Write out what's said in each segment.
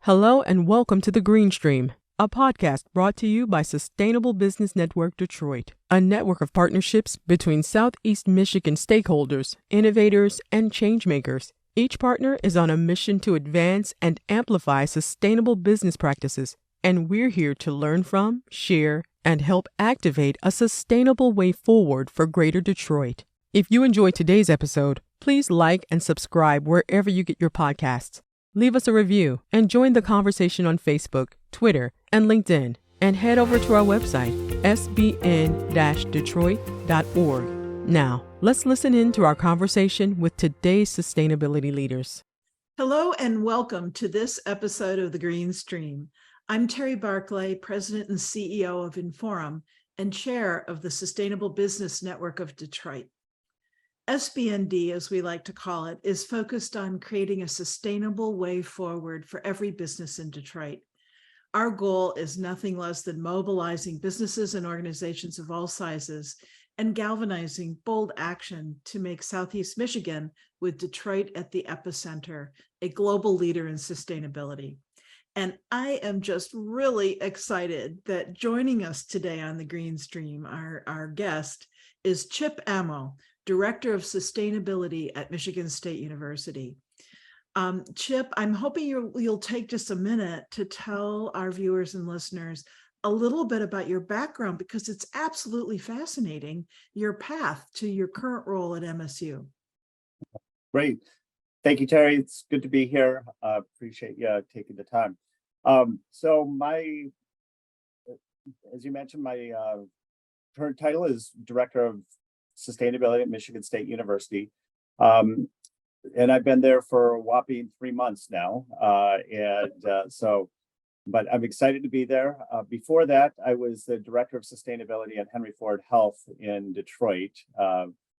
Hello and welcome to The Green Stream, a podcast brought to you by Sustainable Business Network Detroit, a network of partnerships between Southeast Michigan stakeholders, innovators, and changemakers. Each partner is on a mission to advance and amplify sustainable business practices, and we're here to learn from, share, and help activate a sustainable way forward for Greater Detroit. If you enjoyed today's episode, please like and subscribe wherever you get your podcasts. Leave us a review and join the conversation on Facebook, Twitter, and LinkedIn. And head over to our website, sbn-detroit.org. Now, let's listen in to our conversation with today's sustainability leaders. Hello and welcome to this episode of The Green Stream. I'm Terry Barclay, President and CEO of Inforum and Chair of the Sustainable Business Network of Detroit. SBND, as we like to call it, is focused on creating a sustainable way forward for every business in Detroit. Our goal is nothing less than mobilizing businesses and organizations of all sizes and galvanizing bold action to make Southeast Michigan, with Detroit at the epicenter, a global leader in sustainability. And I am just really excited that joining us today on the Green Stream, our guest is Chip Amoe, Director of Sustainability at Michigan State University. Chip, I'm hoping you'll take just a minute to tell our viewers and listeners a little bit about your background, because it's absolutely fascinating, your path to your current role at MSU. Great. Thank you, Terry. It's good to be here. Appreciate you taking the time. As you mentioned, my current title is Director of Sustainability at Michigan State University. And I've been there for a whopping 3 months now. But I'm excited to be there. Before that, I was the Director of Sustainability at Henry Ford Health in Detroit,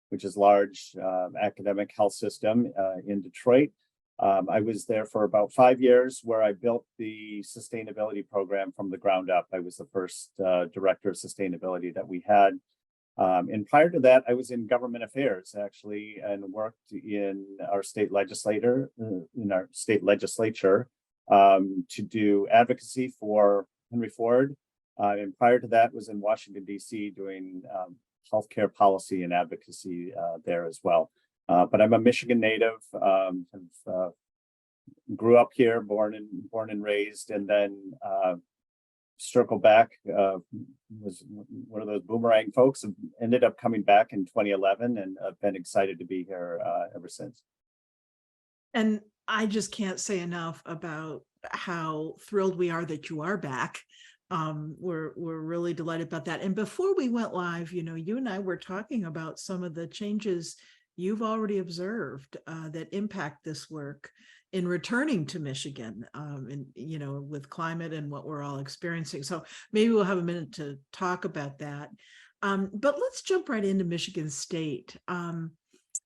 which is a large academic health system in Detroit. I was there for about 5 years, where I built the sustainability program from the ground up. I was the first Director of Sustainability that we had. And prior to that, I was in government affairs, actually, and worked in our state legislature, to do advocacy for Henry Ford. And prior to that, was in Washington, D.C., doing healthcare policy and advocacy there as well. But I'm a Michigan native, grew up here, born and raised, and then circle back, was one of those boomerang folks, and ended up coming back in 2011, and I've been excited to be here ever since. And I just can't say enough about how thrilled we are that you are back. We're really delighted about that. And before we went live, you and I were talking about some of the changes you've already observed that impact this work in returning to Michigan, with climate and what we're all experiencing. So maybe we'll have a minute to talk about that. But let's jump right into Michigan State.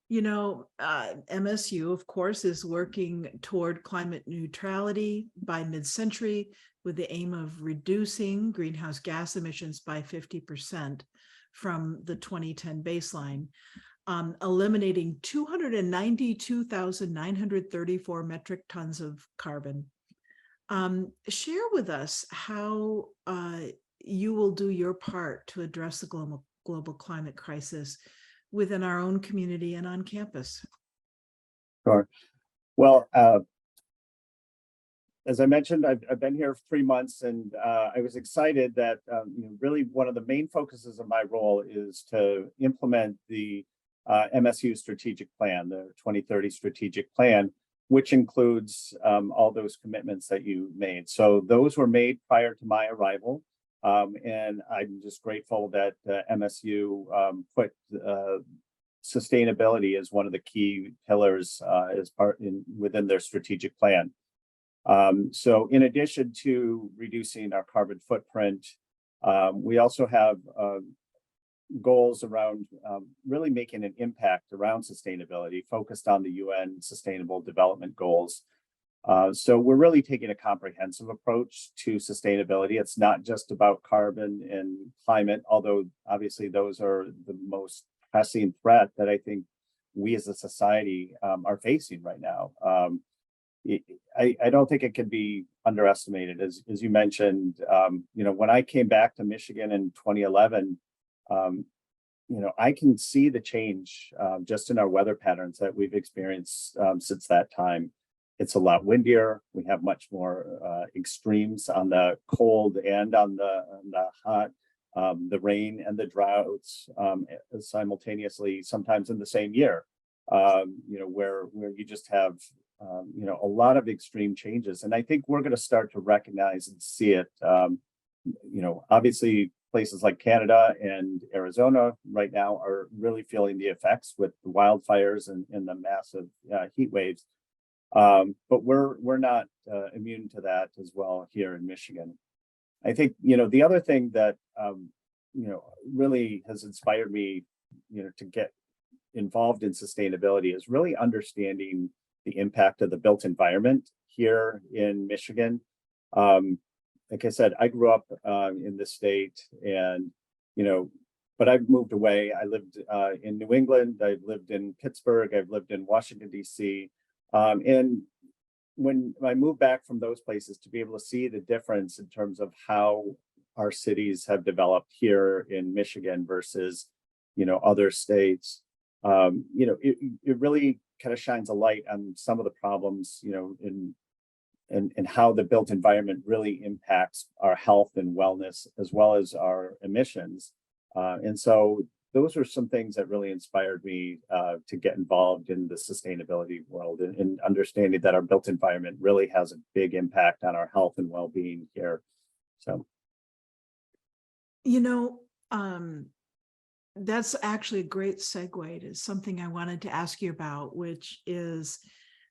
MSU, of course, is working toward climate neutrality by mid-century, with the aim of reducing greenhouse gas emissions by 50% from the 2010 baseline. Eliminating 292,934 metric tons of carbon. Share with us how you will do your part to address the global climate crisis within our own community and on campus. Sure. Well, as I mentioned, I've been here for 3 months, and I was excited that really one of the main focuses of my role is to implement the MSU strategic plan, the 2030 strategic plan, which includes all those commitments that you made. So those were made prior to my arrival. And I'm just grateful that MSU put sustainability as one of the key pillars within their strategic plan. So in addition to reducing our carbon footprint, we also have goals around really making an impact around sustainability, focused on the UN Sustainable Development Goals. So we're really taking a comprehensive approach to sustainability. It's not just about carbon and climate, although obviously those are the most pressing threat that I think we as a society are facing right now. I don't think it can be underestimated. As you mentioned, when I came back to Michigan in 2011, I can see the change just in our weather patterns that we've experienced since that time. It's a lot windier. We have much more extremes on the cold and on the hot, the rain and the droughts simultaneously, sometimes in the same year. Where you just have a lot of extreme changes, and I think we're going to start to recognize and see it. Obviously, places like Canada and Arizona right now are really feeling the effects with the wildfires and the massive heat waves. But we're not immune to that as well here in Michigan. I think the other thing that really has inspired me to get involved in sustainability is really understanding the impact of the built environment here in Michigan. Like I said, I grew up in the state, and but I've moved away. I lived in New England. I've lived in Pittsburgh. I've lived in Washington, D.C. And when I moved back from those places, to be able to see the difference in terms of how our cities have developed here in Michigan versus other states, it really kind of shines a light on some of the problems, and how the built environment really impacts our health and wellness as well as our emissions. And so those are some things that really inspired me to get involved in the sustainability world, and understanding that our built environment really has a big impact on our health and well-being here. So, that's actually a great segue to something I wanted to ask you about, which is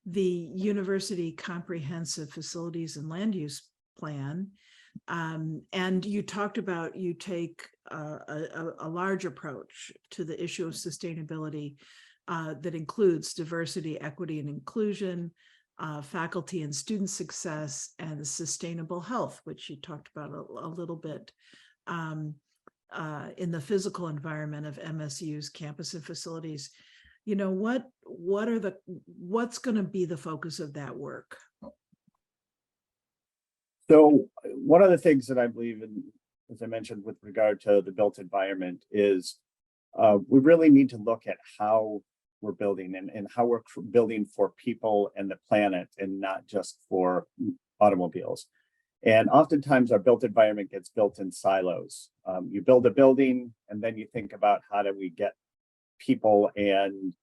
the University Comprehensive Facilities and Land Use Plan. And you talked about you take a large approach to the issue of sustainability that includes diversity, equity, and inclusion, faculty and student success, and sustainable health, which you talked about a little bit. In the physical environment of MSU's campus and facilities, what's going to be the focus of that work? So one of the things that I believe in, as I mentioned, with regard to the built environment, is we really need to look at how we're building and how we're building for people and the planet, and not just for automobiles. And oftentimes our built environment gets built in silos. You build a building, and then you think about how do we get people and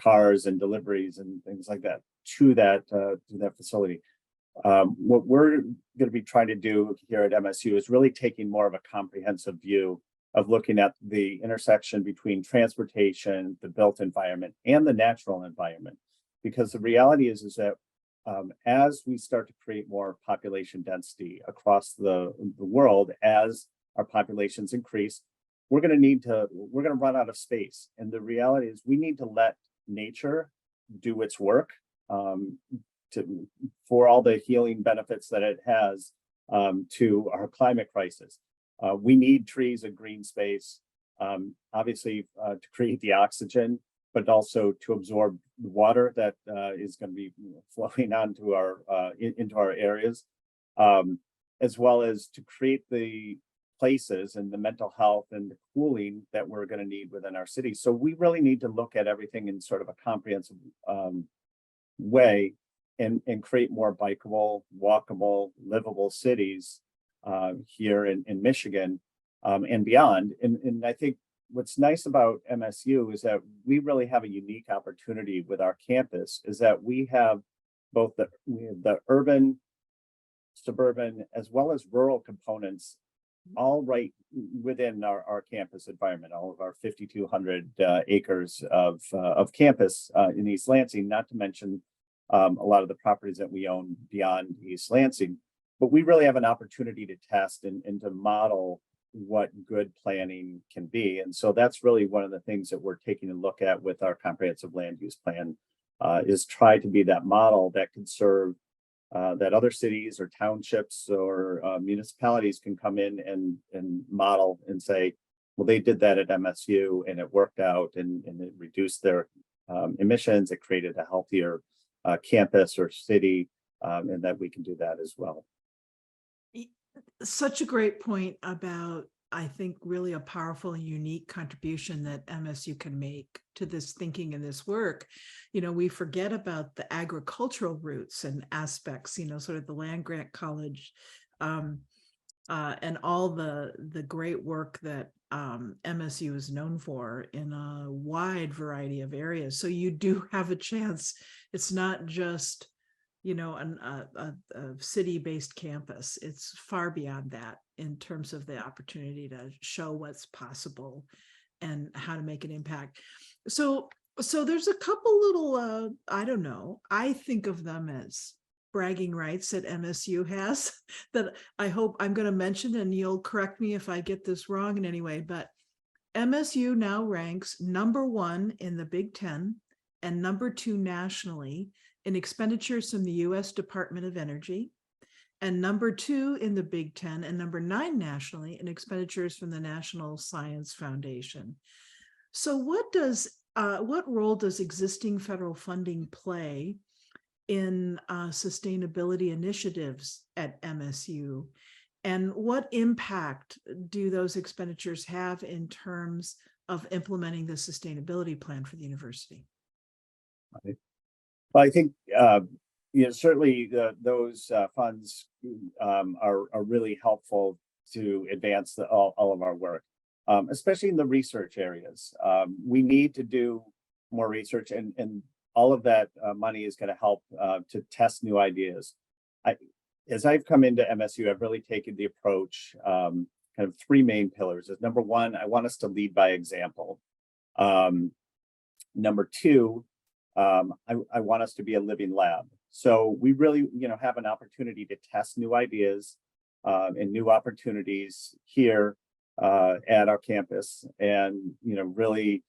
cars and deliveries and things like that to that facility. What we're going to be trying to do here at MSU is really taking more of a comprehensive view of looking at the intersection between transportation, the built environment, and the natural environment. Because the reality is that as we start to create more population density across the world, as our populations increase, we're going to run out of space. And the reality is we need to let nature do its work for all the healing benefits that it has to our climate crisis. We need trees and green space, obviously to create the oxygen, but also to absorb the water that is going to be flowing onto into our areas, as well as to create the places and the mental health and the cooling that we're going to need within our city. So we really need to look at everything in sort of a comprehensive way, and create more bikeable, walkable, livable cities here in Michigan and beyond. And I think what's nice about MSU is that we really have a unique opportunity with our campus, is that we have both the urban, suburban, as well as rural components all right within our campus environment, all of our 5,200 acres of campus in East Lansing, not to mention a lot of the properties that we own beyond East Lansing. But we really have an opportunity to test and to model what good planning can be. And so that's really one of the things that we're taking a look at with our comprehensive land use plan, is try to be that model that can serve that other cities or townships or municipalities can come in and model and say, well, they did that at MSU and it worked out, and it reduced their emissions. It created a healthier campus or city, and that we can do that as well. Such a great point about, I think, really a powerful and unique contribution that MSU can make to this thinking and this work. We forget about the agricultural roots and aspects, sort of the land grant college, and all the great work that MSU is known for in a wide variety of areas. So you do have a chance. It's not just a city-based campus. It's far beyond that in terms of the opportunity to show what's possible and how to make an impact. So there's a couple little, I don't know, I think of them as bragging rights that MSU has that I hope I'm going to mention, and you'll correct me if I get this wrong in any way, but MSU now ranks #1 in the Big Ten and #2 nationally in expenditures from the U.S. Department of Energy, and #2 in the Big Ten and #9 nationally in expenditures from the National Science Foundation. So what role does existing federal funding play in sustainability initiatives at MSU? And what impact do those expenditures have in terms of implementing the sustainability plan for the university? Right. Well, I think certainly those funds are really helpful to advance all of our work, especially in the research areas. We need to do more research, and all of that money is going to help to test new ideas. As I've come into MSU, I've really taken the approach, kind of 3 main pillars. Number 1, I want us to lead by example. Number 2, I want us to be a living lab. So we really, have an opportunity to test new ideas and new opportunities here at our campus, and really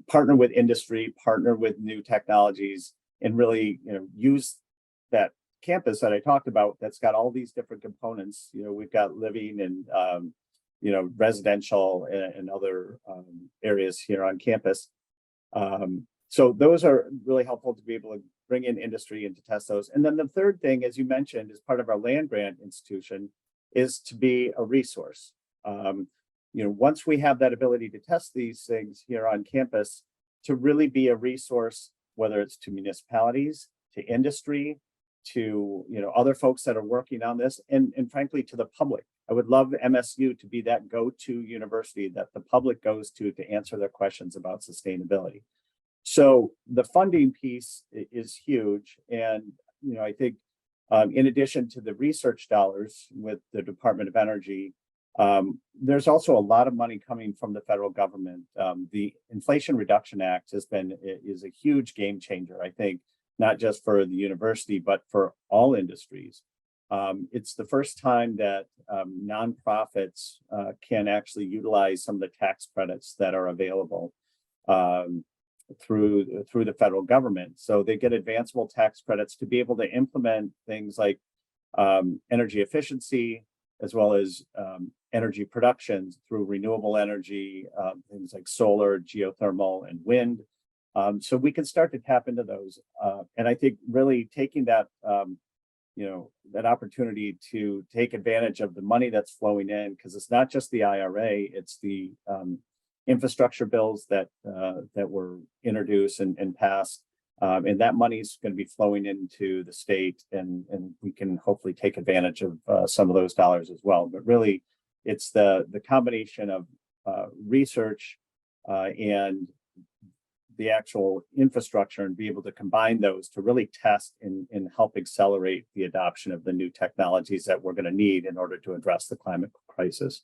partner with industry, partner with new technologies, and really, use that campus that I talked about that's got all these different components. We've got living and residential and other areas here on campus. So those are really helpful to be able to bring in industry and to test those. And then the third thing, as you mentioned, as part of our land grant institution, is to be a resource. Once we have that ability to test these things here on campus, to really be a resource, whether it's to municipalities, to industry, to other folks that are working on this, and frankly to the public. I would love MSU to be that go-to university that the public goes to answer their questions about sustainability. So the funding piece is huge, and I think in addition to the research dollars with the Department of Energy, there's also a lot of money coming from the federal government. The Inflation Reduction Act is a huge game changer, I think, not just for the university, but for all industries. It's the first time that nonprofits can actually utilize some of the tax credits that are available through the federal government. So they get advanceable tax credits to be able to implement things like energy efficiency, as well as energy production through renewable energy, things like solar, geothermal, and wind. So we can start to tap into those. And I think really taking that, that opportunity to take advantage of the money that's flowing in, because it's not just the IRA, it's the infrastructure bills that were introduced and passed. And that money is going to be flowing into the state, and we can hopefully take advantage of some of those dollars as well. But really, it's the combination of research and the actual infrastructure, and be able to combine those to really test and help accelerate the adoption of the new technologies that we're going to need in order to address the climate crisis.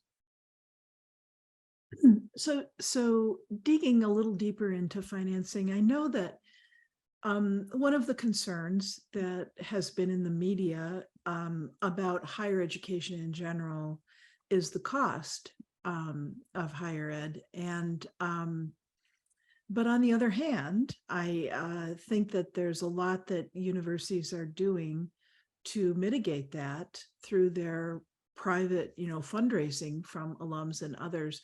So digging a little deeper into financing, I know that one of the concerns that has been in the media about higher education in general is the cost of higher ed. And but on the other hand, I think that there's a lot that universities are doing to mitigate that through their private, fundraising from alums and others.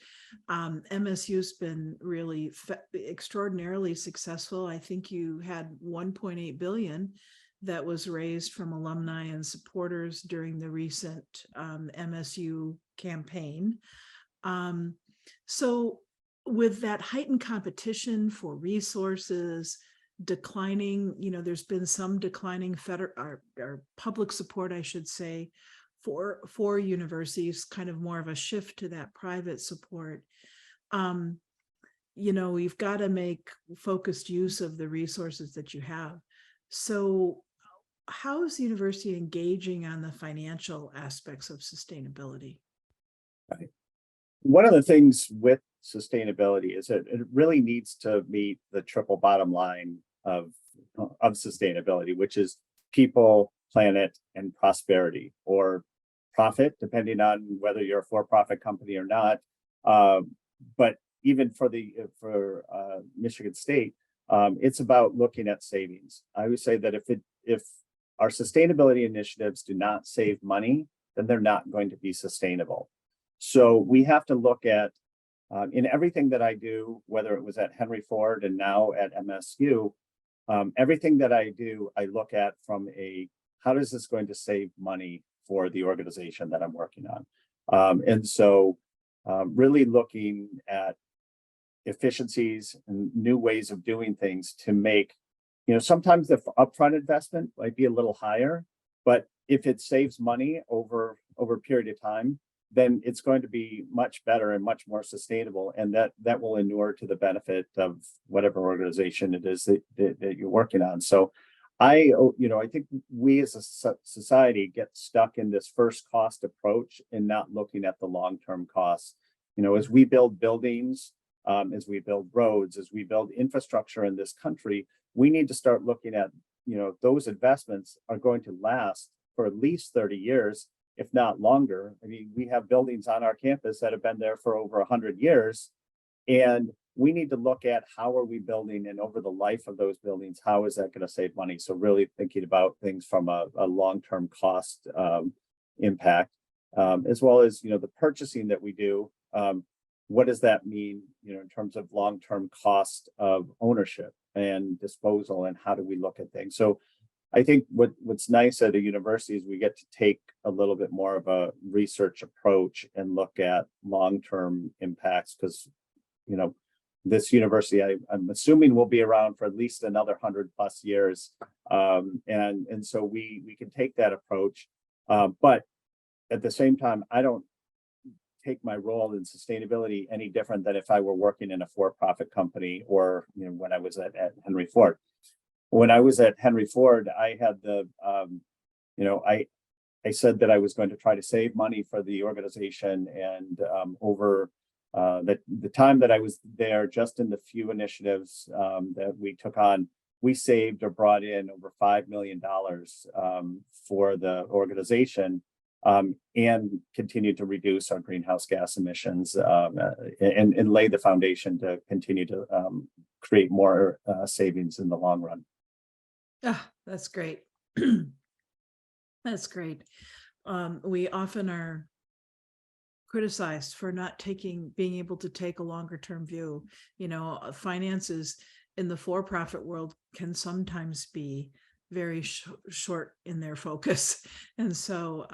MSU's been really extraordinarily successful. I think you had 1.8 billion that was raised from alumni and supporters during the recent MSU campaign. So with that heightened competition for resources, declining, there's been some declining federal or public support, I should say, for universities, kind of more of a shift to that private support. We've got to make focused use of the resources that you have. So how is the university engaging on the financial aspects of sustainability? Right. One of the things with sustainability is that it really needs to meet the triple bottom line of sustainability, which is people, planet, and prosperity, or profit, depending on whether you're a for-profit company or not. But even for Michigan State, it's about looking at savings. I would say that if our sustainability initiatives do not save money, then they're not going to be sustainable. So we have to look at, in everything that I do, whether it was at Henry Ford and now at MSU, everything that I do, I look at from how is this going to save money for the organization that I'm working on? And so really looking at efficiencies and new ways of doing things to make, sometimes the upfront investment might be a little higher, but if it saves money over a period of time, then it's going to be much better and much more sustainable, and that will inure to the benefit of whatever organization it is that you're working on. So I think we as a society get stuck in this first cost approach and not looking at the long-term costs. As we build buildings, as we build roads, as we build infrastructure in this country, we need to start looking at, those investments are going to last for at least 30 years, if not longer. I mean, we have buildings on our campus that have been there for over 100 years, and we need to look at how are we building, and over the life of those buildings, how is that going to save money? So really thinking about things from a long-term cost impact, as well as, the purchasing that we do. What does that mean, in terms of long-term cost of ownership and disposal, and how do we look at things? So I think what's nice at a university is we get to take a little bit more of a research approach and look at long-term impacts, because, this university, I'm assuming, will be around for at least another 100+ years. And so we can take that approach. But at the same time, I don't take my role in sustainability any different than if I were working in a for-profit company, or, when I was at Henry Ford. When I was at Henry Ford, I had I said that I was going to try to save money for the organization, and over the time that I was there, just in the few initiatives that we took on, we saved or brought in over $5 million for the organization, and continued to reduce our greenhouse gas emissions, and lay the foundation to continue to create more savings in the long run. Ah, that's great. That's great. We often are criticized for not being able to take a longer term view. Finances in the for-profit world can sometimes be very short in their focus. And so,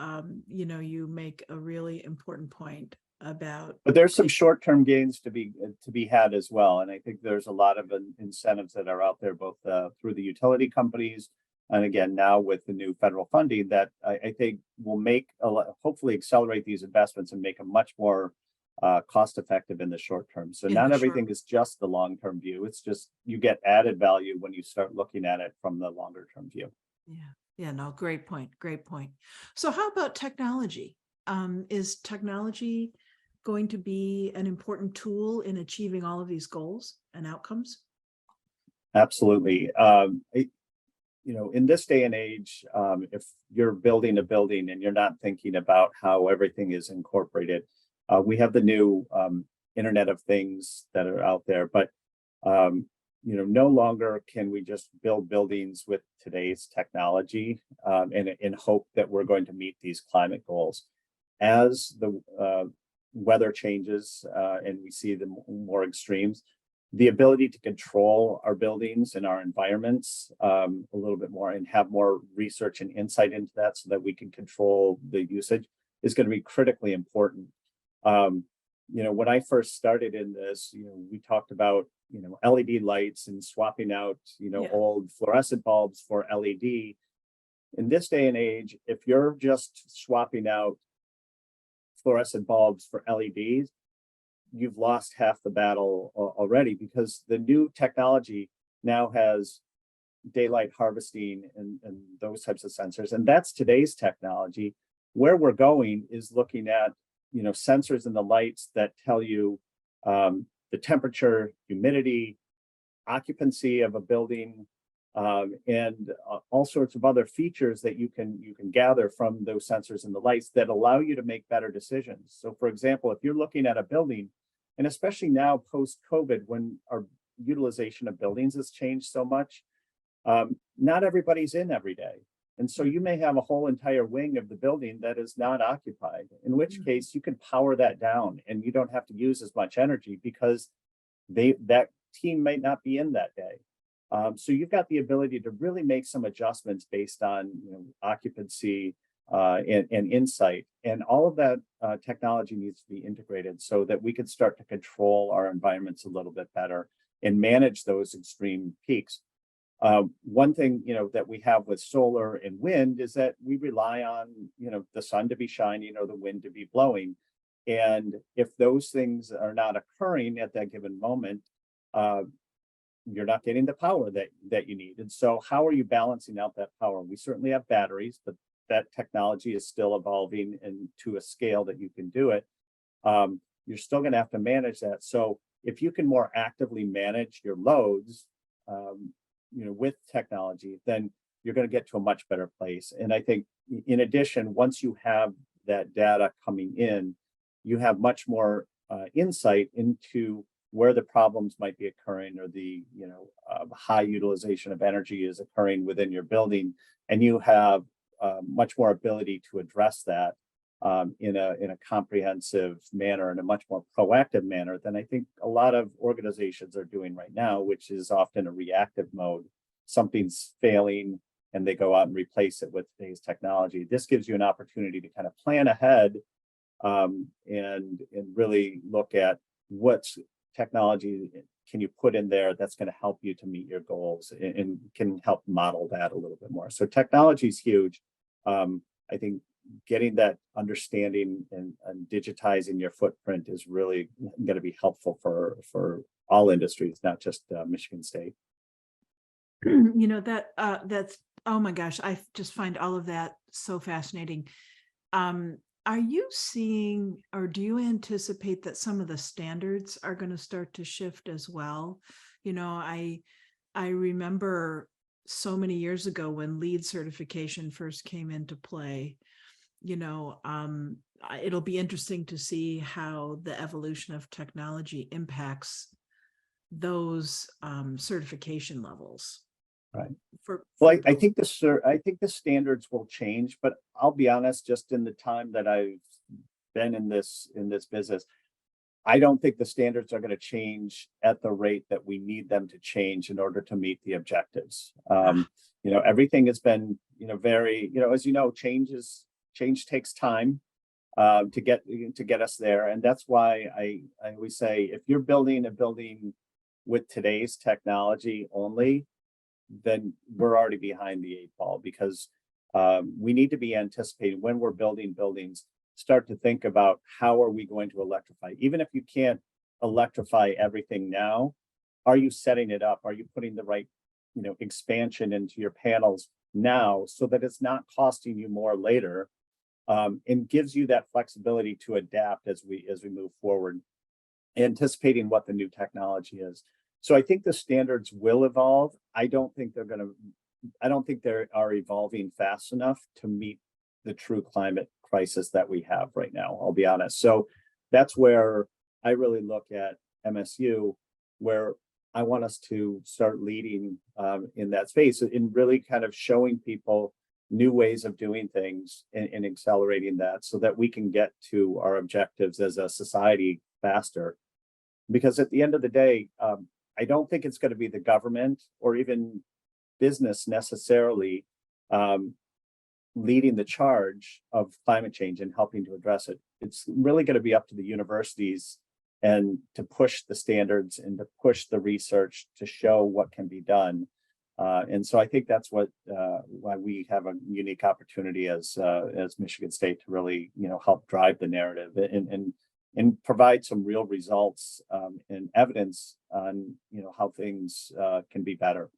you make a really important point about. But there's some short-term gains to be had as well. And I think there's a lot of incentives that are out there, both through the utility companies, and again, now with the new federal funding, that I think will hopefully accelerate these investments and make them much more cost-effective in the short term. So not everything is just the long-term view. It's just you get added value when you start looking at it from the longer-term view. Yeah, no, great point. So how about technology? Is technology going to be an important tool in achieving all of these goals and outcomes? Absolutely. In this day and age, if you're building a building and you're not thinking about how everything is incorporated, we have the new Internet of Things that are out there, but no longer can we just build buildings with today's technology and hope that we're going to meet these climate goals. as the weather changes and we see the more extremes, the ability to control our buildings and our environments a little bit more and have more research and insight into that so that we can control the usage is going to be critically important. When I first started in this, we talked about, LED lights and swapping out, old fluorescent bulbs for LED. In this day and age, if you're just swapping out fluorescent bulbs for LEDs, you've lost half the battle already, because the new technology now has daylight harvesting and those types of sensors. And that's today's technology. Where we're going is looking at, sensors in the lights that tell you the temperature, humidity, occupancy of a building, and all sorts of other features that you can gather from those sensors in the lights that allow you to make better decisions. So for example, if you're looking at a building, and especially now post-COVID, when our utilization of buildings has changed so much, not everybody's in every day. And so you may have a whole entire wing of the building that is not occupied, in which case you can power that down and you don't have to use as much energy because that team might not be in that day. So you've got the ability to really make some adjustments based on occupancy and insight. And all of that technology needs to be integrated so that we can start to control our environments a little bit better and manage those extreme peaks. One thing that we have with solar and wind is that we rely on the sun to be shining or the wind to be blowing. And if those things are not occurring at that given moment, you're not getting the power that you need. And so how are you balancing out that power? We certainly have batteries, but that technology is still evolving and to a scale that you can do it. You're still going to have to manage that. So if you can more actively manage your loads, with technology, then you're going to get to a much better place. And I think in addition, once you have that data coming in, you have much more insight into where the problems might be occurring or the high utilization of energy is occurring within your building, and you have much more ability to address that in a comprehensive manner, in a much more proactive manner than I think a lot of organizations are doing right now, which is often a reactive mode. Something's failing and they go out and replace it with today's technology. This gives you an opportunity to kind of plan ahead and really look at what's technology can you put in there that's going to help you to meet your goals and can help model that a little bit more. So technology is huge. I think getting that understanding and digitizing your footprint is really going to be helpful for all industries, not just Michigan State. That's, oh my gosh, I just find all of that so fascinating. Are you seeing, or do you anticipate that some of the standards are going to start to shift as well? I remember so many years ago when LEED certification first came into play. It'll be interesting to see how the evolution of technology impacts those certification levels. Right. I think the standards will change, but I'll be honest, just in the time that I've been in this business, I don't think the standards are going to change at the rate that we need them to change in order to meet the objectives. Everything has been, very, as change takes time to get us there. And that's why I always say, if you're building a building with today's technology only, then we're already behind the 8 ball, because we need to be anticipating when we're building buildings, start to think about how are we going to electrify. Even if you can't electrify everything now, are you setting it up? Are you putting the right expansion into your panels now so that it's not costing you more later, and gives you that flexibility to adapt as we move forward, anticipating what the new technology is. So I think the standards will evolve. I don't think they are evolving fast enough to meet the true climate crisis that we have right now, I'll be honest. So that's where I really look at MSU, where I want us to start leading in that space, in really kind of showing people new ways of doing things and accelerating that so that we can get to our objectives as a society faster. Because at the end of the day, I don't think it's going to be the government or even business necessarily leading the charge of climate change and helping to address it. It's really going to be up to the universities and to push the standards and to push the research to show what can be done. And so I think that's why we have a unique opportunity as Michigan State to really, help drive the narrative and provide some real results and evidence on, how things can be better.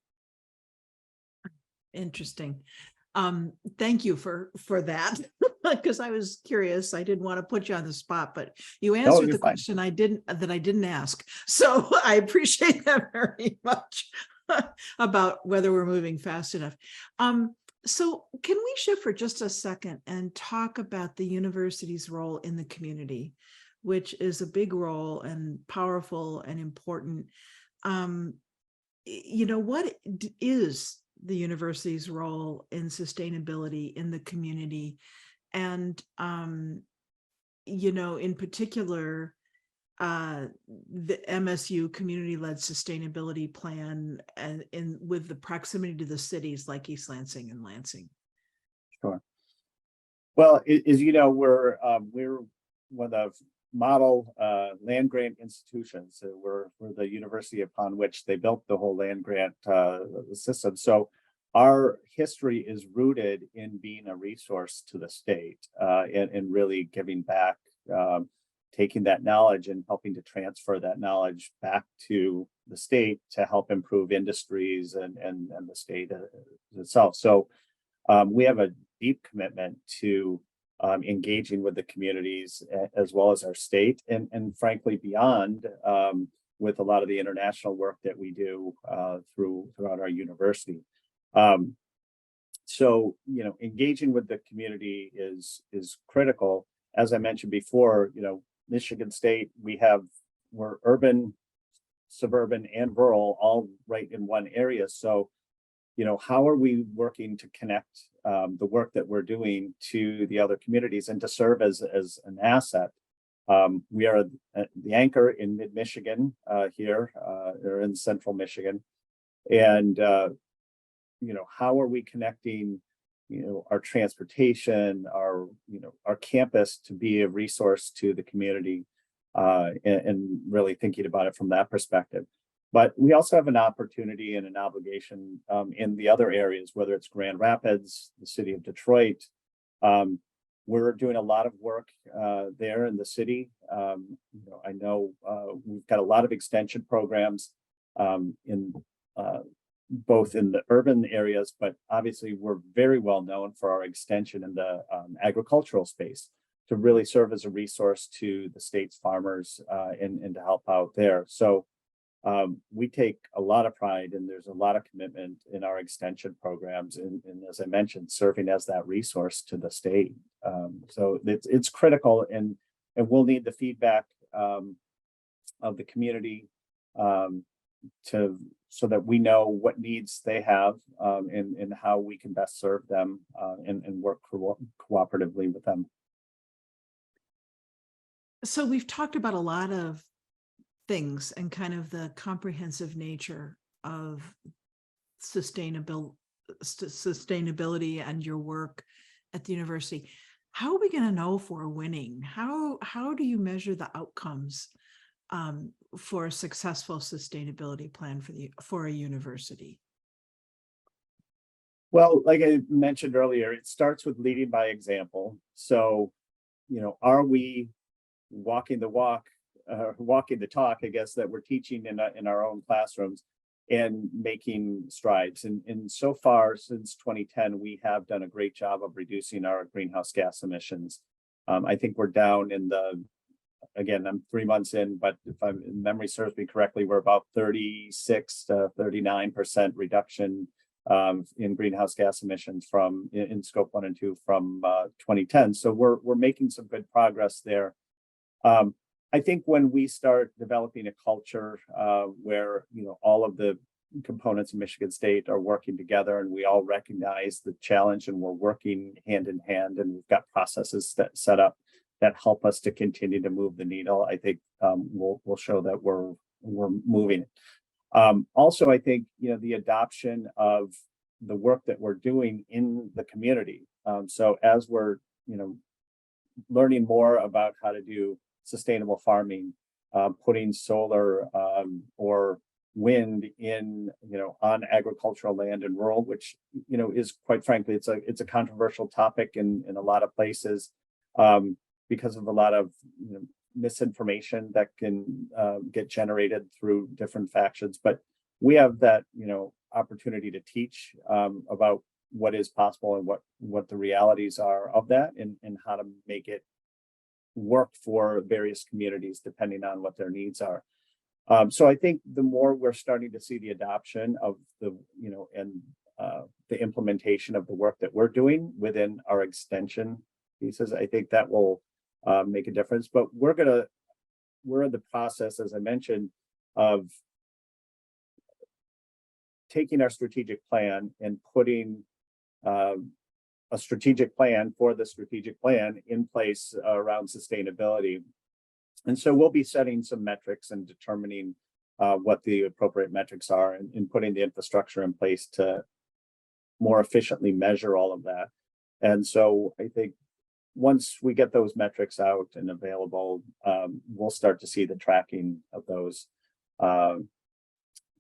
Interesting. Thank you for that, because I was curious. I didn't want to put you on the spot, but you answered the question I didn't ask. So I appreciate that very much about whether we're moving fast enough. So can we shift for just a second and talk about the university's role in the community, which is a big role and powerful and important. What is the university's role in sustainability in the community? And, in particular, the MSU community-led sustainability plan and with the proximity to the cities like East Lansing and Lansing. Sure. Well, as you know, we're one of model land grant institutions. So we're the university upon which they built the whole land grant system. So our history is rooted in being a resource to the state and really giving back, taking that knowledge and helping to transfer that knowledge back to the state to help improve industries and the state itself. So we have a deep commitment to engaging with the communities as well as our state and frankly beyond, with a lot of the international work that we do throughout our university. So engaging with the community is critical. As I mentioned before, Michigan State, we're urban, suburban, and rural all right in one area. So how are we working to connect the work that we're doing to the other communities and to serve as an asset? We are the anchor in mid-Michigan here, or in central Michigan. And, how are we connecting, our transportation, our campus to be a resource to the community and really thinking about it from that perspective. But we also have an opportunity and an obligation in the other areas, whether it's Grand Rapids, the city of Detroit. We're doing a lot of work there in the city. I know we've got a lot of extension programs in both in the urban areas, but obviously we're very well known for our extension in the agricultural space to really serve as a resource to the state's farmers and to help out there. So we take a lot of pride and there's a lot of commitment in our extension programs and as I mentioned, serving as that resource to the state. So it's critical and we'll need the feedback of the community so that we know what needs they have and how we can best serve them and work cooperatively with them. So we've talked about a lot of things and kind of the comprehensive nature of sustainability and your work at the university. How are we going to know if we're winning? How do you measure the outcomes for a successful sustainability plan for a university? Well, like I mentioned earlier, it starts with leading by example. So, are we walking the walk, walking the talk, I guess, that we're teaching in our own classrooms and making strides. And so far, since 2010, we have done a great job of reducing our greenhouse gas emissions. I think we're down in again, I'm 3 months in, but if memory serves me correctly, we're about 36 to 39% reduction in greenhouse gas emissions in scope 1 and 2 from 2010. So we're making some good progress there. I think when we start developing a culture where all of the components of Michigan State are working together, and we all recognize the challenge, and we're working hand in hand, and we've got processes that set up that help us to continue to move the needle. I think we'll show that we're moving. Also, I think the adoption of the work that we're doing in the community. So as we're learning more about how to do sustainable farming, putting solar or wind in on agricultural land and rural, which is, quite frankly, it's a controversial topic in a lot of places because of a lot of misinformation that can get generated through different factions. But we have that opportunity to teach about what is possible and what the realities are of that, and how to make it work for various communities depending on what their needs are. So I think the more we're starting to see the adoption of the the implementation of the work that we're doing within our extension pieces, I think that will make a difference. But we're in the process, as I mentioned, of taking our strategic plan and putting a strategic plan for the strategic plan in place around sustainability. And so we'll be setting some metrics and determining what the appropriate metrics are, and putting the infrastructure in place to more efficiently measure all of that. And so I think once we get those metrics out and available, we'll start to see the tracking of those.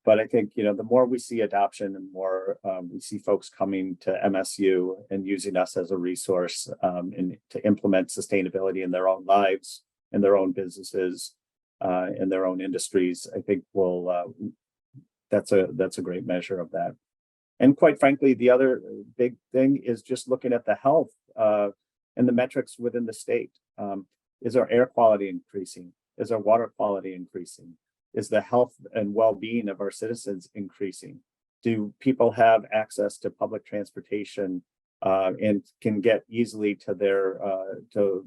But I think, the more we see adoption and more we see folks coming to MSU and using us as a resource to implement sustainability in their own lives, in their own businesses, in their own industries, I think that's a great measure of that. And quite frankly, the other big thing is just looking at the health and the metrics within the state. Is our air quality increasing? Is our water quality increasing? Is the health and well-being of our citizens increasing? Do people have access to public transportation and can get easily to their to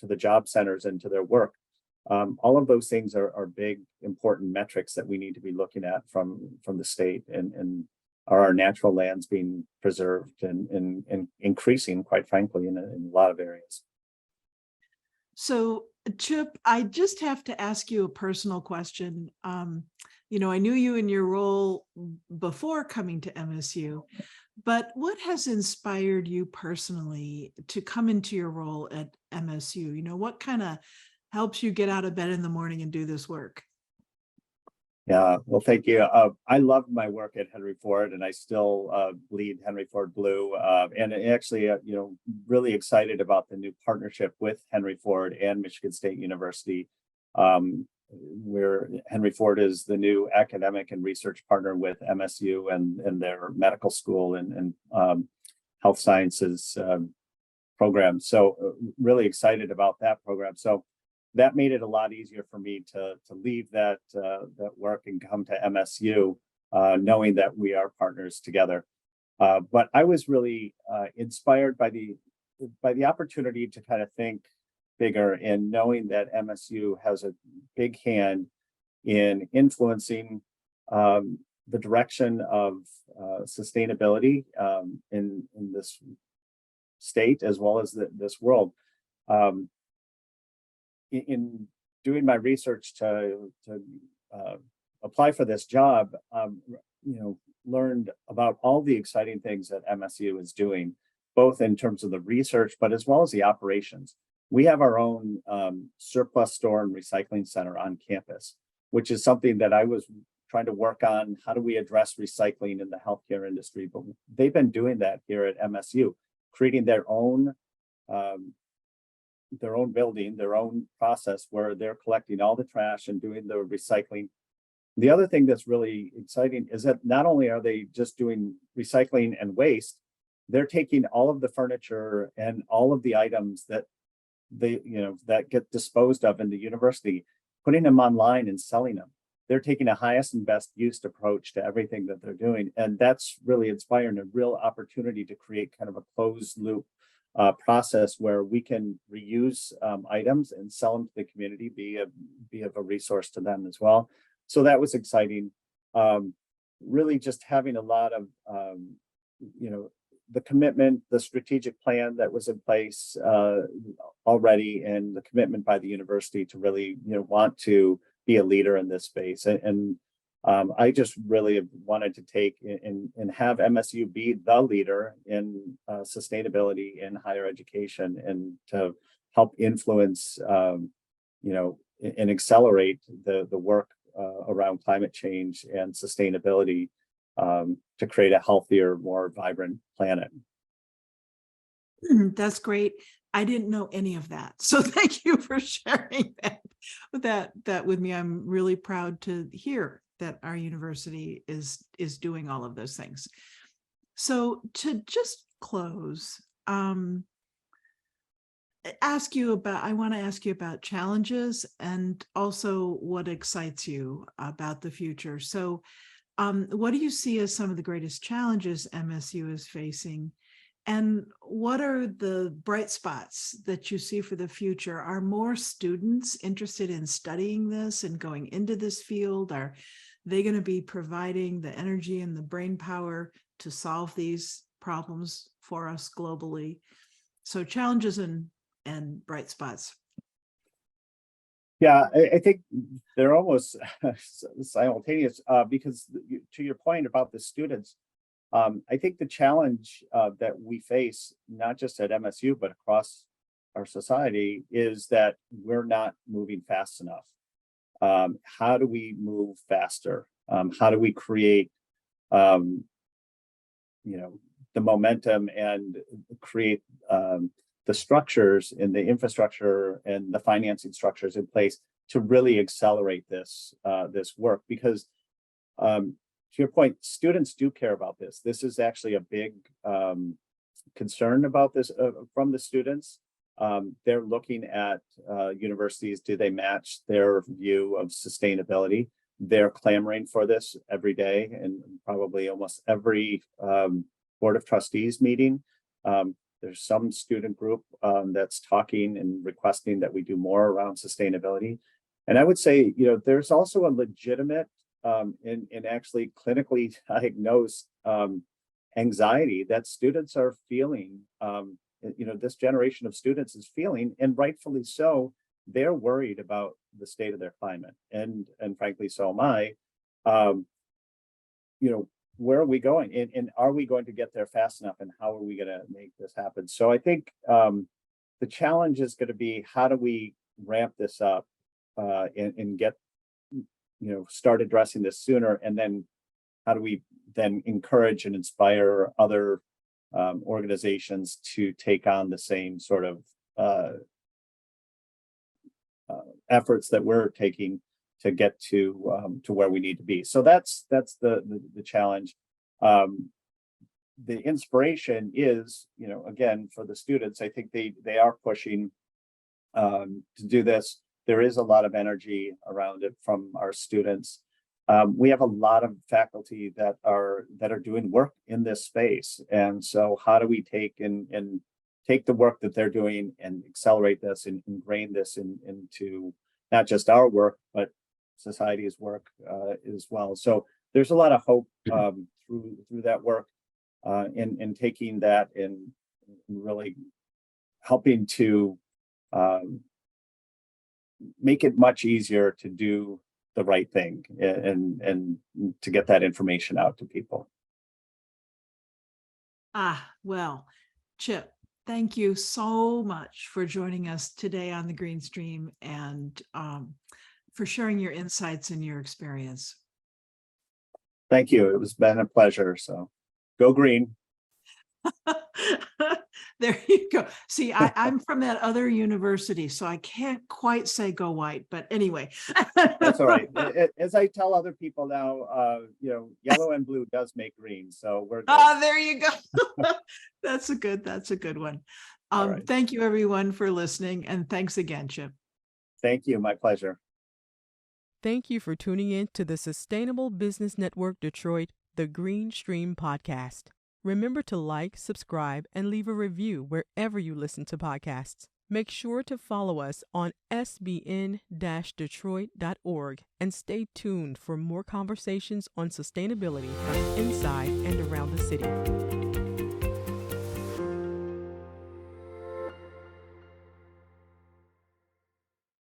the job centers and to their work? All of those things are big, important metrics that we need to be looking at from the state, and are our natural lands being preserved and increasing, quite frankly, in a lot of areas. So, Chip, I just have to ask you a personal question. I knew you in your role before coming to MSU, but what has inspired you personally to come into your role at MSU? What kind of helps you get out of bed in the morning and do this work? Yeah, well, thank you. I love my work at Henry Ford, and I still lead Henry Ford Blue. And actually, really excited about the new partnership with Henry Ford and Michigan State University, where Henry Ford is the new academic and research partner with MSU and their medical school and health sciences program. So really excited about that program. So that made it a lot easier for me to leave that work and come to MSU, knowing that we are partners together. But I was really inspired by the opportunity to kind of think bigger, and knowing that MSU has a big hand in influencing the direction of sustainability in this state as well as this world. In doing my research to apply for this job, learned about all the exciting things that MSU is doing, both in terms of the research, but as well as the operations. We have our own surplus store and recycling center on campus, which is something that I was trying to work on. How do we address recycling in the healthcare industry? But they've been doing that here at MSU, creating their own building, their own process where they're collecting all the trash and doing the recycling. The other thing that's really exciting is that not only are they just doing recycling and waste, they're taking all of the furniture and all of the items that that get disposed of in the university, putting them online and selling them. They're taking a highest and best use approach to everything that they're doing. And that's really inspiring, a real opportunity to create kind of a closed loop process where we can reuse items and sell them to the community, be of a resource to them as well. So that was exciting. really just having a lot of, the commitment, the strategic plan that was in place already, and the commitment by the university to really, want to be a leader in this space. And I just really wanted to take and have MSU be the leader in sustainability in higher education, and to help influence, and accelerate the work around climate change and sustainability, to create a healthier, more vibrant planet. That's great. I didn't know any of that. So thank you for sharing that with me. I'm really proud to hear that our university is doing all of those things. So to just close, I want to ask you about challenges and also what excites you about the future. So what do you see as some of the greatest challenges MSU is facing? And what are the bright spots that you see for the future? Are more students interested in studying this and going into this field? Are they going to be providing the energy and the brain power to solve these problems for us globally? So challenges and bright spots. Yeah, I think they're almost simultaneous, because to your point about the students, I think the challenge that we face, not just at MSU, but across our society, is that we're not moving fast enough. How do we move faster? How do we create, the momentum and create the structures and the infrastructure and the financing structures in place to really accelerate this work? Because to your point, students do care about this. This is actually a big concern about this from the students. They're looking at universities. Do they match their view of sustainability? They're clamoring for this every day, and probably almost every Board of Trustees meeting. There's some student group that's talking and requesting that we do more around sustainability. And I would say, there's also a legitimate and actually clinically diagnosed anxiety that students are feeling. This generation of students is feeling, and rightfully so. They're worried about the state of their climate, and frankly, so am I. Where are we going, and are we going to get there fast enough, and how are we going to make this happen? So I think the challenge is going to be, how do we ramp this up and get start addressing this sooner, and then how do we then encourage and inspire other organizations to take on the same sort of efforts that we're taking to get to where we need to be. So that's the challenge. The inspiration is, again, for the students. I think they are pushing to do this. There is a lot of energy around it from our students. We have a lot of faculty that are doing work in this space, and so how do we take the work that they're doing and accelerate this and ingrain this into not just our work, but society's work as well. So there's a lot of hope through that work, and taking that and really helping to make it much easier to do the right thing and to get that information out to people. Well, Chip, thank you so much for joining us today on the Green Stream, and for sharing your insights and your experience. Thank you. It was been a pleasure. So go green. There you go. See, I'm from that other university, so I can't quite say go white, but anyway. That's all right. As I tell other people now, yellow and blue does make green. So we're good. There you go. That's a good one. Right. Thank you everyone for listening, and thanks again, Chip. Thank you. My pleasure. Thank you for tuning in to the Sustainable Business Network Detroit, the Green Stream podcast. Remember to like, subscribe, and leave a review wherever you listen to podcasts. Make sure to follow us on sbn-detroit.org and stay tuned for more conversations on sustainability from inside and around the city.